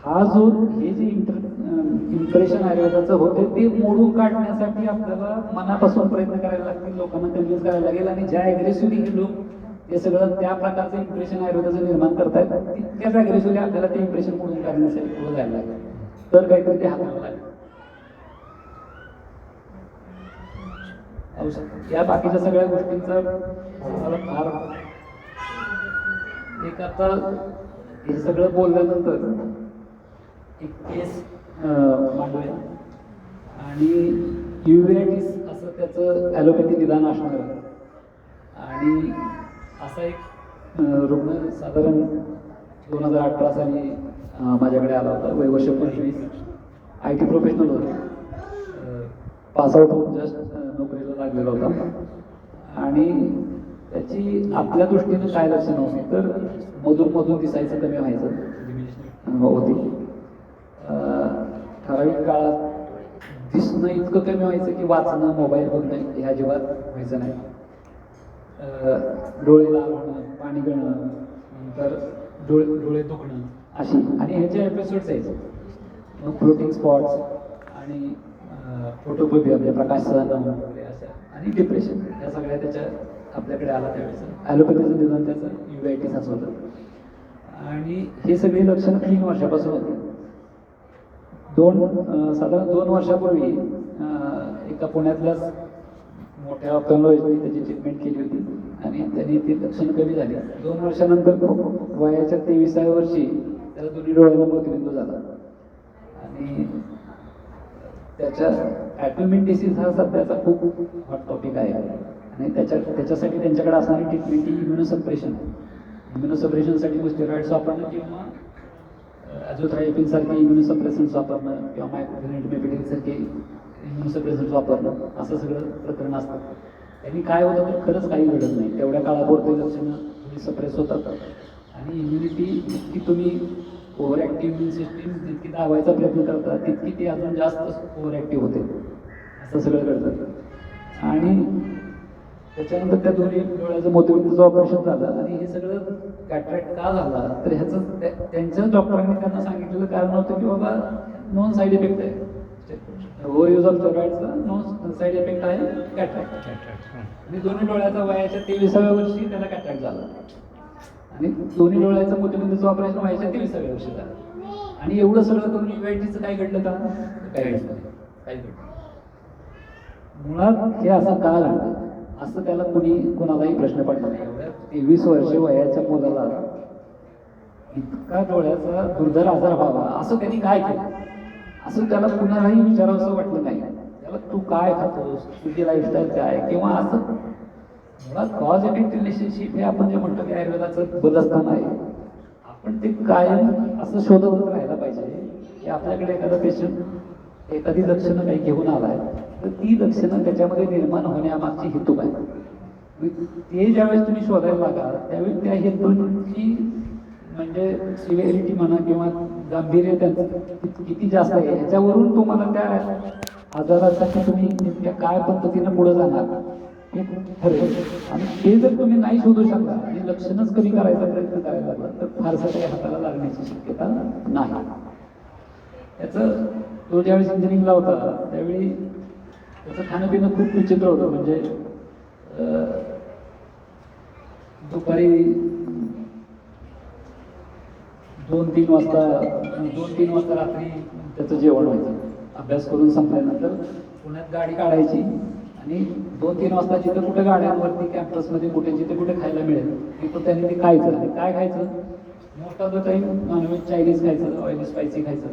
हा जो हे जे इम्प्रेशन आयुर्वेदाचं होते ते मोडून काढण्यासाठी आपल्याला मनापासून प्रयत्न करायला लागतील, लोकांना कन्व्हिन्स करायला लागेल. आणि ज्या ॲग्रेसिव्हली हे लोक हे सगळं त्या प्रकारचं इम्प्रेशन आयुर्वेदाचं निर्माण करतायत, तितक्याच ॲग्रेसिव्हली आपल्याला ते इम्प्रेशन मोडून काढण्यासाठी पुढे जायला लागेल. तर काहीतरी ते हाताला लागेल. या बाकीच्या सगळ्या गोष्टींचा मला फार एक आता हे सगळं बोलल्यानंतर एक केस मांडूया. आणि युवेटिस असं त्याचं ॲलोपॅथी निदान असणार. आणि असा एक रुग्ण साधारण 2018 साली माझ्याकडे आला होता. वय वर्ष 25, IT प्रोफेशनल होता, पासआउट होऊन जस्ट नोकरीला लागलेला होता. आणि त्याची आपल्या दृष्टीनं काय लक्षणं होती तर मधून दिसायचं कमी व्हायचं होती. ठराविक काळात दिसणं इतकं कमी व्हायचं की वाचणं मोबाईल बघणं हे अजिबात व्हायचं नाही. डोळे लाल होणं, पाणी गळणं, नंतर डोळे दुखणं अशी, आणि ह्याचे एपिसोड्स यायचे. मग फ्लोटिंग स्पॉट्स आणि फोटोफोबिया म्हणजे प्रकाश सहन वगैरे अशा, आणि डिप्रेशन, या सगळ्या त्याच्या आपल्याकडे आला त्यावेळेस. ॲलोपॅथीचं निदान त्याचं UIT असं होतं. आणि हे सगळी लक्षणं 3 वर्षापासून होती. साधारण 2 वर्षापूर्वी एका पुण्यातल्याच मोठ्या ऑप्थॅल्मॉलॉजिस्टने त्याची ट्रीटमेंट केली होती आणि त्यांनी ती लक्षणं कमी झाली. 2 वर्षानंतर वयाच्या 23व्या वर्षी त्याला दोन्ही डोळ्यांना मोतीबिंदू झाला. आणि त्याच्या ॲटोमिक डिसीज हा सध्याचा खूप हॉट टॉपिक आहे. आणि त्याच्यासाठी त्यांच्याकडे असणारी ट्रीटमेंट ही इम्युनोसप्रेशन आहे. इम्युनोसप्रेशनसाठी स्टेरॉइड्स वापरणं किंवा ॲझोथ्रायपिन सारखे इम्युनोसप्रेसन्स वापरणं किंवा मायक्रोफिनेट सारखे इम्युनोसप्रेसन्स वापरणं, असं सगळं प्रकरण असतं. त्यांनी काय होतं तर खरंच काही घडत नाही. तेवढ्या काळापुरते लक्षणं थोडी सप्रेस होतात आणि इम्युनिटी जितकी तुम्ही ओव्हर ॲक्टिव्ह इम्युन सिस्टीम जितकी दाबायचा प्रयत्न करता तितकी ती अजून जास्त ओव्हर ॲक्टिव्ह होते, असं सगळं घडतं. आणि त्याच्यानंतर त्या दोन्ही डोळ्याचं मोतीबिंदूचं ऑपरेशन झालं. आणि हे सगळं कॅटरॅक्ट का झाला तर ह्याचं त्यांच्याच डॉक्टरांनी त्यांना सांगितलेलं कारण होतं की बाबा नॉन साईड इफेक्ट आहे, ओव्हर यूज ऑफ स्टेरॉइडचा नॉन साईड इफेक्ट आहे कॅटरॅक्ट. आणि दोन्ही डोळ्याचा वयाच्या 23व्या वर्षी त्याला कॅटरॅक्ट झाला आणि दोन्ही डोळ्याचं मोतीबिंदूचं ऑपरेशन व्हायच्या 23व्या वर्षी झालं. आणि एवढं सगळं करून UITचं काय घडलं का? काय घडलं नाही, काय घडलं. मुळात हे असं का घडलं असं त्याला कोणालाही प्रश्न पडला नाही. एवढ्या 23 वर्ष वयाच्या मुलाला इतका डोळ्याचा दुर्धर आजार व्हावा असं त्यांनी काय केलं, असं त्याला कुणालाही विचारावंसं वाटलं नाही. त्याला तू काय खातोस, तुझी लाईफस्टाईल काय, किंवा असं मुळात कॉज इफेक्ट रिलेशनशिप हे आपण जे म्हणतो की आयुर्वेदाचं बलस्थान आहे. आपण ते कायम असं शोधतच राहायला पाहिजे की आपल्याकडे एखादा पेशंट एखादी लक्षणं काही घेऊन आलाय तर ती लक्षणं त्याच्यामध्ये निर्माण होण्यामागची हेतू काय, ते ज्यावेळेस तुम्ही शोधायला लागा त्यावेळी त्या हेतूची म्हणजे सिव्हिरिटी म्हणा किंवा गांभीर्य त्यांचं किती जास्त आहे ह्याच्यावरून तुम्हाला त्या आजारासाठी तुम्ही नेमक्या काय पद्धतीनं पुढे जाणार हे ठरेल. आणि ते जर तुम्ही नाही शोधू शकला आणि लक्षणच कमी करायचा प्रयत्न करायला लागला तर फारसं काही हाताला लागण्याची शक्यता नाही. त्याचं तो ज्यावेळेस इंजिनिअरिंगला होता त्यावेळी त्याचं खाणं पिणं खूप विचित्र होतं. म्हणजे दुपारी 2-3 वाजता रात्री त्याचं जेवण व्हायचं. अभ्यास करून संपल्यानंतर पुण्यात गाडी काढायची आणि 2-3 वाजता जिथं कुठे गाड्यांवरती कॅम्पसमध्ये कुठे जिथे कुठे खायला मिळेल तिथं त्यांनी ते खायचं. आणि काय खायचं, most of the time non-veg, Chinese खायचं, ऑइली स्पायसी खायचं,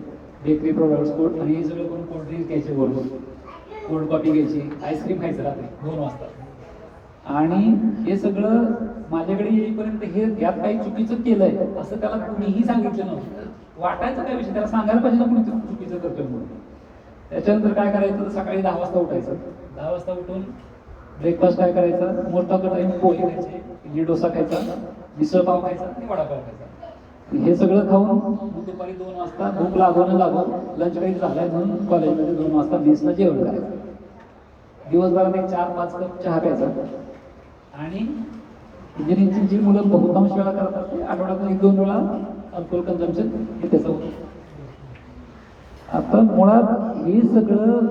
बेकरी प्रोडक्ट्स, आणि हे सगळं करून कोल्ड्रिंक्स घ्यायचे, कोल्ड कॉफी घ्यायची, आईस्क्रीम खायचं रात्री 2 वाजता. आणि हे सगळं माझ्याकडे येईपर्यंत हे यात काही चुकीचं केलंय असं त्याला कुणीही सांगितलं नव्हतं. वाटायचं काय विषय, त्याला सांगायला पाहिजे ना कुणी चुकीचं करतोय म्हणून. त्याच्यानंतर काय करायचं तर सकाळी 10 वाजता उठायचं. 10 वाजता उठून ब्रेकफास्ट काय करायचा, मोस्ट ऑफ द टाइम पोहे खायचे, इडली डोसा खायचा, मिसळ पाव खायचा आणि वडापाव खायचा. हे सगळं खाऊन दुपारी 2 वाजता भूक लागून लंच ब्रेक झालाय म्हणून कॉलेजमध्ये 2 वाजता मेसला जेवण करायचं. दिवसभरात एक 4-5 कप चहा प्यायचा. आणि इंजिनिअरिंगची जी मुलं बहुतांश वेळा करतात ते आठवड्यातून 1-2 वेळा अल्कोहोल कन्झम्पशन हे त्याचं होतं. आता मुळात हे सगळं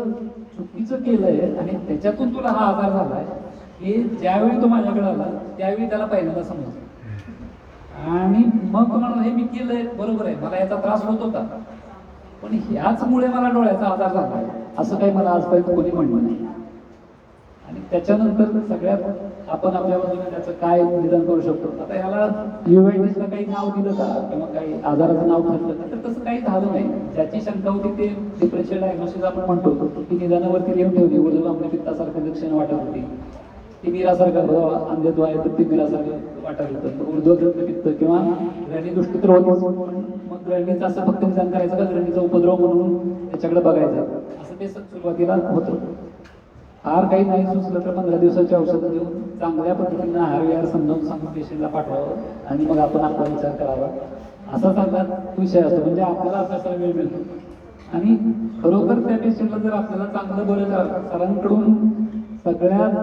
चुकीचं केलंय आणि त्याच्यातून तुला हा आजार झालाय हे ज्यावेळी तो माझ्याकडे आला त्यावेळी त्याला पहिल्यांदा समजलं. आणि मग तुम्हाला हे मी केलंय बरोबर आहे, मला याचा त्रास होत होता पण ह्याचमुळे मला डोळ्याचा आजार झाला असं काही मला आजपर्यंत कोणी म्हणलं नाही. आणि त्याच्यानंतर सगळ्यात आपण आपल्या बाजूने त्याचं काय निदान करू शकतो. आता ह्याला UITला काही नाव दिलं का किंवा काही आजाराचं नाव ठरलं का तर तसं काही झालं नाही. ज्याची शंका होती ते डिफरन्शियल डायग्नोसिस आपण म्हणतो की निदानावरती लिहून ठेवली. उर्ध्वगामी पित्तासारखं लक्षणं वाटत होती, तिमिरासारखं अंधत्व आहे तर तिमिरासारखं वाटायला होतं, ऊर्ध्वग्रंथ पित्त किंवा ग्रहणी दृष्टी तर होतीच. मग ग्रहणीचं असं फक्त निदान करायचं का ग्रहणीचा उपद्रव म्हणून त्याच्याकडे बघायचं असं ते सुरुवातीला होतं. फार काही नाही सुचलं तर 15 दिवसाची औषधं देऊन चांगल्या पद्धतीनं आहार समजावून सांगून पेशंटला पाठवावं आणि मग आपण आपला विचार करावा असा चांगला विषय असतो. म्हणजे आपल्याला अभ्यासाला वेळ मिळतो आणि खरोखर त्या पेशंटला जर आपल्याला चांगलं बरं सरांकडून सगळ्यात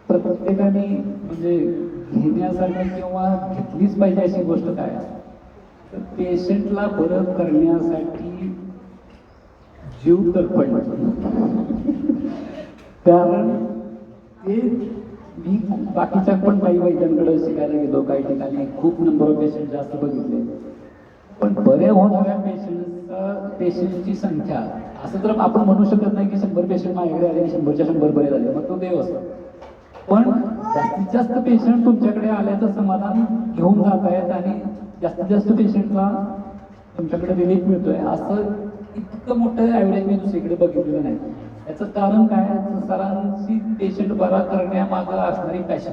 प्रत्येकाने म्हणजे घेण्यासाठी किंवा घेतलीच पाहिजे अशी गोष्ट काय तर पेशंटला बरं करण्यासाठी जीव तडफडणं. कारण ते मी बाकीच्या पण काही वैद्यांकडे शिकायला गेलो, काही ठिकाणी खूप नंबर ऑफ पेशंट जास्त बघितले, पण बरे होणाऱ्या पेशंटची संख्या असं तर आपण म्हणू शकत नाही की 100 पेशंट माझ्याकडे आले 100च्या 100 बरे झाले, मग तो देव असतो. पण जास्तीत जास्त पेशंट तुमच्याकडे आल्याचं समाधान घेऊन जात आहेत आणि जास्तीत जास्त पेशंटला तुमच्याकडे रिलीफ मिळतोय असं इतकं मोठं ॲव्हरेज मी दुसरीकडे बघितलेलं नाही. याचं कारण काय, सरांची पेशंट बरा करण्यामागं असणारी पॅशन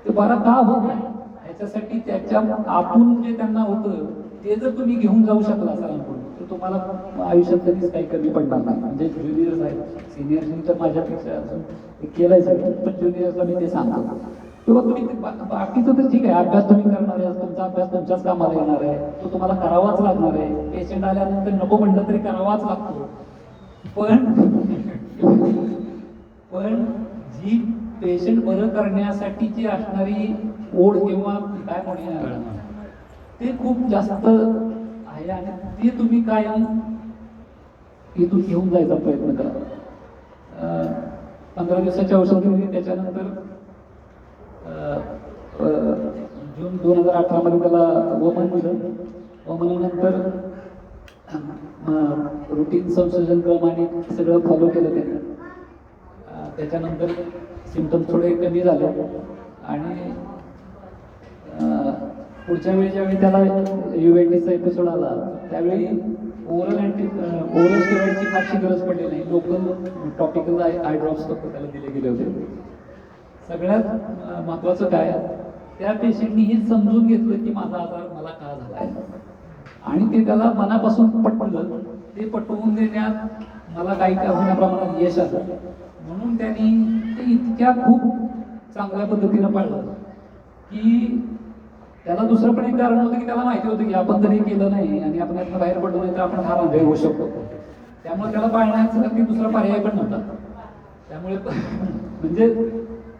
ते बरा का होत नाही याच्यासाठी त्याच्या आतून जे त्यांना होतं ते जर तुम्ही घेऊन जाऊ शकला सरांकडून तर तुम्हाला आयुष्यात कधीच काही कमी पडणार नाही. म्हणजे ज्युनियर्स आहेत, सिनियर्सनी तर माझ्यापेक्षा अजून केलंय सगळं, पण ज्युनियर्सला मी ते सांगतो किंवा तुम्ही बाकीचं तर ठीक आहे, अभ्यास तुम्ही करणार आहे, तुमचा अभ्यास तुमच्याच कामाला येणार आहे, तो तुम्हाला करावाच लागणार आहे. पेशंट आल्यानंतर नको म्हटलं तरी करावाच लागतो. पण जी पेशंट बरं करण्यासाठीची असणारी ओढ किंवा काय म्हणूया ते खूप जास्त आहे आणि ते तुम्ही कायम इथून घेऊन जायचा प्रयत्न करा. 15 दिवसाच्या औषध दिली, त्याच्यानंतर जून 2018 मध्ये त्याला वमन दिलं. वमनानंतर रुटीन संशोधन क्रम आणि सगळं फॉलो केलं त्याने. त्याच्यानंतर सिम्पटम्स थोडे कमी झाले आणि पुढच्या वेळी ज्यावेळी त्याला युएनटीचा एपिसोड आला त्यावेळी ओरल स्टेरॉइडची फारशी गरज पडली नाही. लोकल टॉपिकल आय ड्रॉप्स फक्त त्याला दिले गेले होते. सगळ्यात महत्वाचं काय, त्या पेशंटनी हे समजून घेतलं की माझा आजार मला का झाला आहे आणि ते त्याला मनापासून पटवलं. ते पटवून देण्यात मला काही होण्या प्रमाणात यश आलं. म्हणून त्यांनी ते इतक्या खूप चांगल्या पद्धतीनं पाळलं की त्याला दुसरं पण एक कारण होतं की त्याला माहिती होतं की आपण जरी केलं नाही आणि आपण यातनं बाहेर पडलो नाही तर आपण हा अनुभव होऊ शकतो. त्यामुळे त्याला पाळण्याचा काही दुसरा पर्याय पण नव्हता. त्यामुळे म्हणजे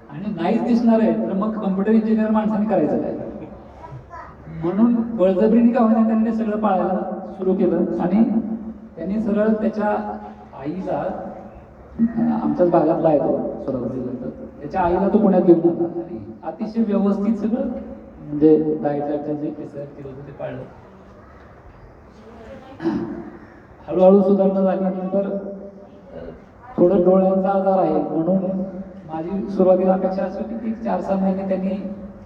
आणि नाहीच दिसणार आहे तर मग कम्प्युटर इंजिनियर माणसाने करायचं काय, म्हणून बळजबरीने का होईना त्यांनी सगळं पाळायला सुरू केलं आणि त्यांनी सरळ त्याच्या आईला, आमच्याच भागातला आहे तो सोलापूर जिल्ह्यात, त्याच्या आईला तो पुण्यात घेऊन आला आणि अतिशय व्यवस्थित सगळं म्हणजे डाएटच्या जे रिसर्च केलं होतं ते पाळलं. हळूहळू सुधारणा झाल्यानंतर थोडं डोळ्यांचा आजार आहे म्हणून माझी सुरुवातीला अपेक्षा अशी होती की 4-6 महिने त्यांनी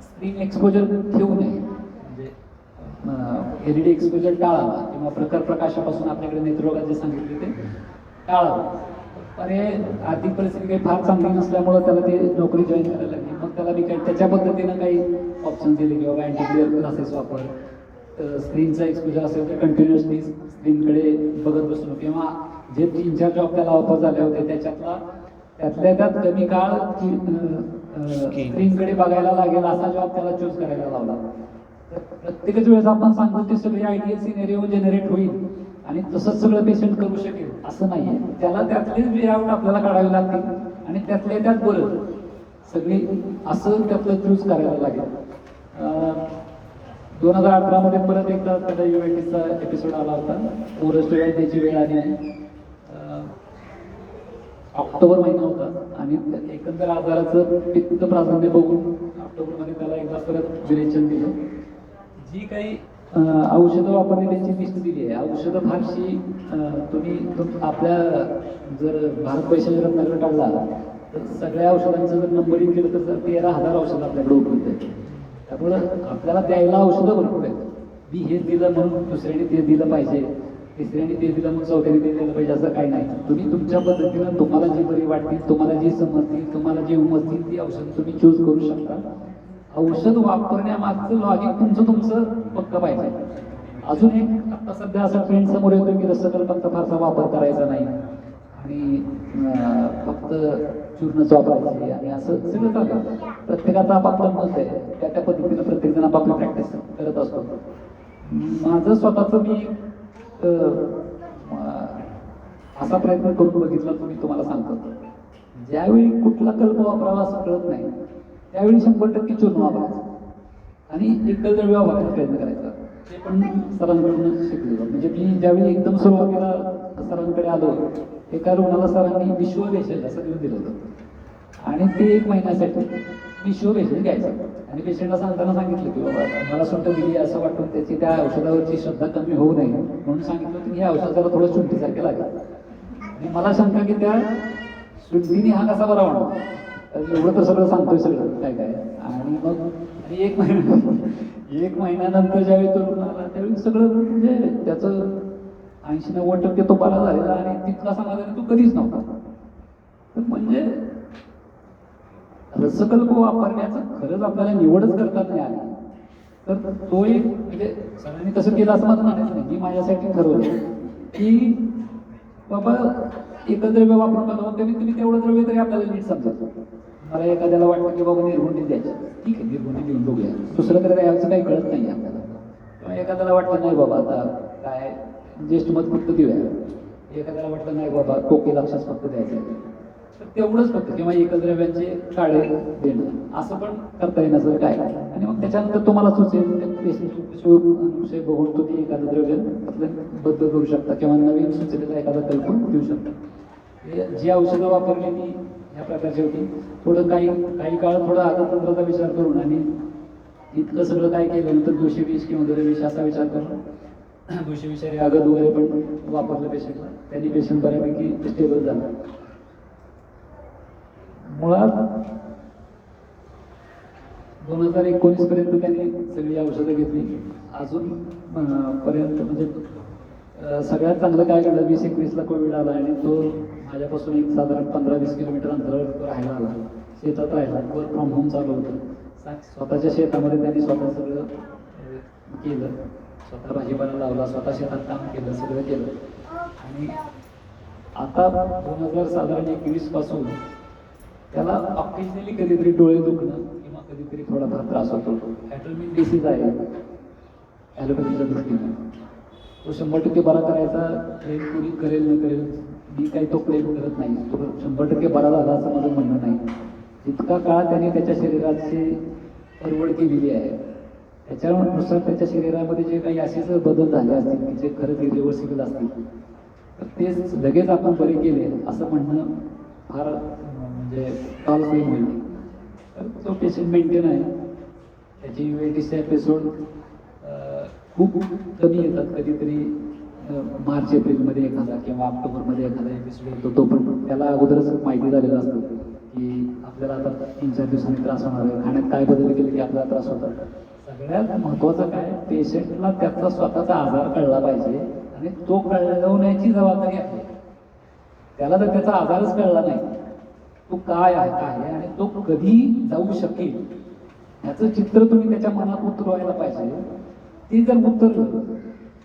स्क्रीन एक्सपोजर ठेवू नये, म्हणजे एलईडी एक्सपोजर टाळावा किंवा प्रखर प्रकाशापासून आपल्याकडे नेत्ररोगात जे सांगितले ते टाळावं. पर्याय आर्थिक परिस्थिती काही फार चांगली नसल्यामुळं त्याला ते नोकरी जॉईन करायला लागली. मग त्याला मी काही त्याच्या पद्धतीनं काही ऑप्शन दिले किंवा अँटी ग्लेअर ग्लासेस वापर, स्क्रीनचा एक्सपोजर असेल तर कंटिन्युअसली स्क्रीनकडे बघत बसणं किंवा जे 3-4 जॉब त्याला ऑफर झाले होते त्यातल्या त्यात कमी काळ स्क्रीनकडे बघायला लागेल असा जॉब त्याला चूज करायला लावला. प्रत्येकच वेळेस आपण सांगतो ते सगळे आयडियल सिनेरिओ जनरेट होईल आणि तसंच सगळं पेशंट करू शकेल असं नाहीये. त्याला त्यातलेच वे आउट आपल्याला काढावे लागतील आणि त्यातल्या त्यात बरं सगळी असं त्यातलं चूज करायला लागेल. 2018 मध्ये परत एकदा त्याला युएनटीचा एपिसोड आला होता. ओरल स्टेरॉइड द्यायची वेळ आली नाही. ऑक्टोबर महिना होता आणि एकंदर आजाराचं पित्त प्राधान्य बघून ऑक्टोबरमध्ये त्याला एकदा परत विरेचन दिलं. जी काही औषधं वापरली त्यांची लिस्ट दिली आहे. औषधं फारशी तुम्ही आपल्या जर भारत पैशाच्या रत्नाकडे काढला तर सगळ्या औषधांचं जर नंबरिंग केलं तर 13,000 औषधं आपल्याकडे उपलब्ध आहेत. त्यामुळं आपल्याला द्यायला औषधं भरपूर आहेत. मी हे दिलं म्हणून दुसऱ्याने ते दिलं पाहिजे, तिसऱ्याने ते दिलं म्हणून चौथ्याने ते दिलं पाहिजे असं काही नाही. तुम्ही तुमच्या पद्धतीनं तुम्हाला जी बरी वाटतील, तुम्हाला जी समजतील, तुम्हाला जी उमजतील ती औषधं तुम्ही चूज करू शकता. औषध वापरण्यामागचं लॉजिक तुमचं पक्क पाहिजे. अजून एक आता सध्या असा ट्रेंड समोर येतो की रसकल्पांचा फारसा वापर करायचा नाही आणि फक्त चूर्णच वापरायचे आणि असं सगळं चालतं. प्रत्येकाचा आपापलं मत आहे, त्या पद्धतीनं प्रत्येकजण आपापली प्रॅक्टिस करत असतो. माझं स्वतःचं मी असा प्रयत्न करून बघितला तुम्ही, तुम्हाला सांगतो, ज्यावेळी कुठला कल्प वापरावा असं कळत नाही त्यावेळी 100% चूर्ण वापरायचं आणि एकल द्रव्य वापरायचा प्रयत्न करायचा. ते पण सरांकडून शिकलेलं. म्हणजे मी ज्यावेळी एकदम सुरुवातीला सरांकडे आलो, एका रुग्णाला सरांनी विश्वभेषज असं देऊन दिलं होतं आणि ते 1 महिन्यासाठी विश्वभेषज घ्यायचं आणि पेशंटला सांगताना सांगितलं की बाबा मला सुंठ दिली असं वाटून त्याची त्या औषधावरची श्रद्धा कमी होऊ नये म्हणून सांगितलं की हे औषध जरा थोडं शुंठीसारखे लागेल. आणि मला शंका की त्या शुद्धीने हा कसा बरा होणार, एवढं तर सगळं सांगतोय सगळं काय काय. आणि मग 1 महिन्यानंतर ज्यावेळी तो रुग्ण आला त्यावेळी सगळं म्हणजे त्याचं 80-90% तो बरा झालेला आणि तिथला समाधान तो कधीच नव्हता. तर म्हणजे रसकल्प वापरण्याचं खरंच आपल्याला निवडच करता नाही आली तर तो एक म्हणजे सरांनी तसं केलं असं माझं म्हणायचं नाही. मी माझ्यासाठी ठरवलं की बाबा एकच द्रव्य वापरून बघा, कमीत कमी तेवढं द्रव्य तरी आपल्याला नीट समजतं. मला एखाद्याला वाटतं की बाबा निर्गुंडी द्यायची, ठीक आहे निर्गुंडी देऊन बघूया, दुसरं तरी याचं काही कळत नाही आपल्याला. किंवा एखाद्याला वाटलं नाही बाबा आता काय ज्येष्ठमत फक्त देऊया, एखाद्याला वाटलं नाही बाबा कोकी लक्षात फक्त द्यायचं आहे, तर तेवढंच फक्त किंवा एकच द्रव्यांचे काळे देणं असं पण करता येईल असं काय. आणि मग त्याच्यानंतर तुम्हाला सुचेल विषय बघून तुम्ही एखादं द्रव्य बद्ध करू शकता किंवा नवीन सुचलेला एखादा कल्प देऊ शकता. जी औषधं वापरलेली या प्रकारची होती, थोडं काही काळ थोडा आगतंत्राचा विचार करून आणि इतकं सगळं काय केल्यानंतर 220 किंवा 220 असा विचार करून 220 आगत वगैरे पण वापरलं पेशंटला. त्यांनी पेशंट बऱ्यापैकी स्टेबल झाला. मुळात 2019 पर्यंत त्यांनी सगळी औषधं घेतली. अजून पर्यंत म्हणजे सगळ्यात चांगलं काय घडलं, 2021ला कोविड आला आणि तो माझ्यापासून एक साधारण 15-20 किलोमीटर अंतरावर राहायला आला, शेतात राहिला. वर्क फ्रॉम होम चालू होतं. स्वतःच्या शेतामध्ये त्यांनी स्वतः सगळं केलं, स्वतः भाजीपाला लावला, स्वतः शेतात काम केलं, सगळं केलं. आणि आता 2021 पासून त्याला ऑकेजनली कधीतरी डोळे दुखणं किंवा कधीतरी थोडाफार त्रास होतो. ॲटोमिक डिसीज आहे ॲलोपॅथीच्या दृष्टीने. तो 100% बरा करायचा क्लेम कोणी करेल न करेल, मी काही तो क्लेम करत नाही. तो 100% बरा झाला असं माझं म्हणणं नाही. जितका काळ त्याने त्याच्या शरीराची परवड केलेली आहे त्याच्यानुसार त्याच्या शरीरामध्ये जे काही असेच बदल झाले असतील की जे खरंच इरिव्हर्सिबल असतील तर ते लगेच आपण बरे केले असं म्हणणं फार म्हणजे टॉल क्लेम होईल. तर तो पेशंट मेंटेन आहे. त्याची वेटिसचे एपिसोड खूप कमी येतात. कधीतरी मार्च एप्रिलमध्ये एखादा किंवा ऑक्टोबरमध्ये एखादा एपिसोड येतो. तो पण त्याला अगोदरच माहिती झालेलं असतं की आपल्याला आता 3-4 दिवसांनी त्रास होणार आहे, खाण्यात काय बदल केले की आपल्याला त्रास होतात. सगळ्यात महत्त्वाचं काय, पेशंटला त्याचा स्वतःचा आजार कळला पाहिजे आणि तो कळवण्याची जबाबदारी आहे. त्याला जर त्याचा आजारच कळला नाही, तो काय आहे आणि तो कधी जाऊ शकेल याचं चित्र तुम्ही त्याच्या मनात उतरवायला पाहिजे. ते जर उतरलं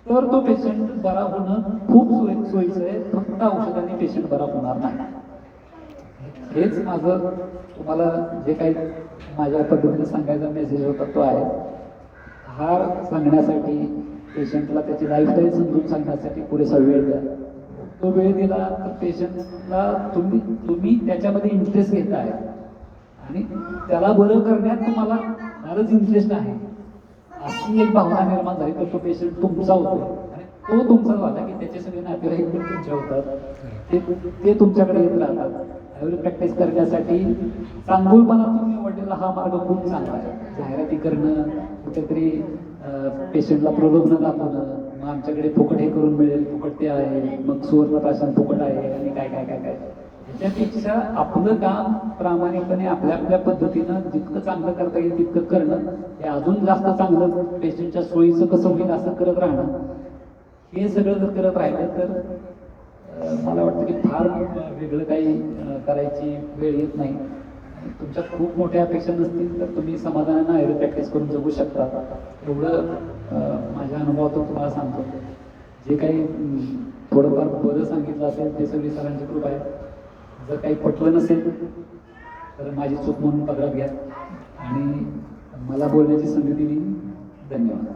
तर तो पेशंट बरा होणं खूप सोयीचं आहे. फक्त औषधांनी पेशंट बरा होणार नाही. हेच माझं तुम्हाला जे काही माझ्या पद्धतीने सांगायचा मेसेज होता तो आहे. हा सांगण्यासाठी पेशंटला त्याची लाईफस्टाईल समजून सांगण्यासाठी पुरेसा वेळ द्या. तो वेळ दिला तर पेशंटला तुम्ही त्याच्यामध्ये इंटरेस्ट घेताय आणि त्याला बरं करण्यात तुम्हाला फारच इंटरेस्ट आहे अशी एक भावना निर्माण झाली तर तो पेशंट तुमचा होतो आणि तो तुमचा झाला की त्याचे सगळे नातेवाईक पण तुमचे होतात. ते तुमच्याकडे येत राहतात. प्रॅक्टिस करण्यासाठी चांगुलपणा तुम्ही निवडलेला हा मार्ग खूप चांगला आहे. जाहिराती करणं, कुठेतरी पेशंटला प्रलोभन दाखवणं, मग आमच्याकडे फुकट हे करून मिळेल, फुकट ते आहे, मग सुवर्णप्राशन फुकट आहे आणि काय काय काय काय. त्याच्यापेक्षा आपलं काम प्रामाणिकपणे आपल्या पद्धतीनं जितकं चांगलं करता येईल तितकं करणं हे अजून जास्त चांगलं, पेशंटच्या सोयीचं कसं होईल असं करत राहणं, हे सगळं जर करत राहिलं तर मला वाटतं की फार वेगळं काही करायची वेळ येत नाही. तुमच्या खूप मोठ्या अपेक्षा नसतील तर तुम्ही समाधानानं आयुर्वेद प्रॅक्टिस करून जगू शकता. एवढं माझ्या अनुभवातून तुम्हाला सांगतो. जे काही थोडंफार बरं सांगितलं असेल ते सगळी सरांची कृपा आहे. जर काही पटलं नसेल तर माझी चूक म्हणून पदरात घ्या आणि मला बोलण्याची संधी दिली. धन्यवाद.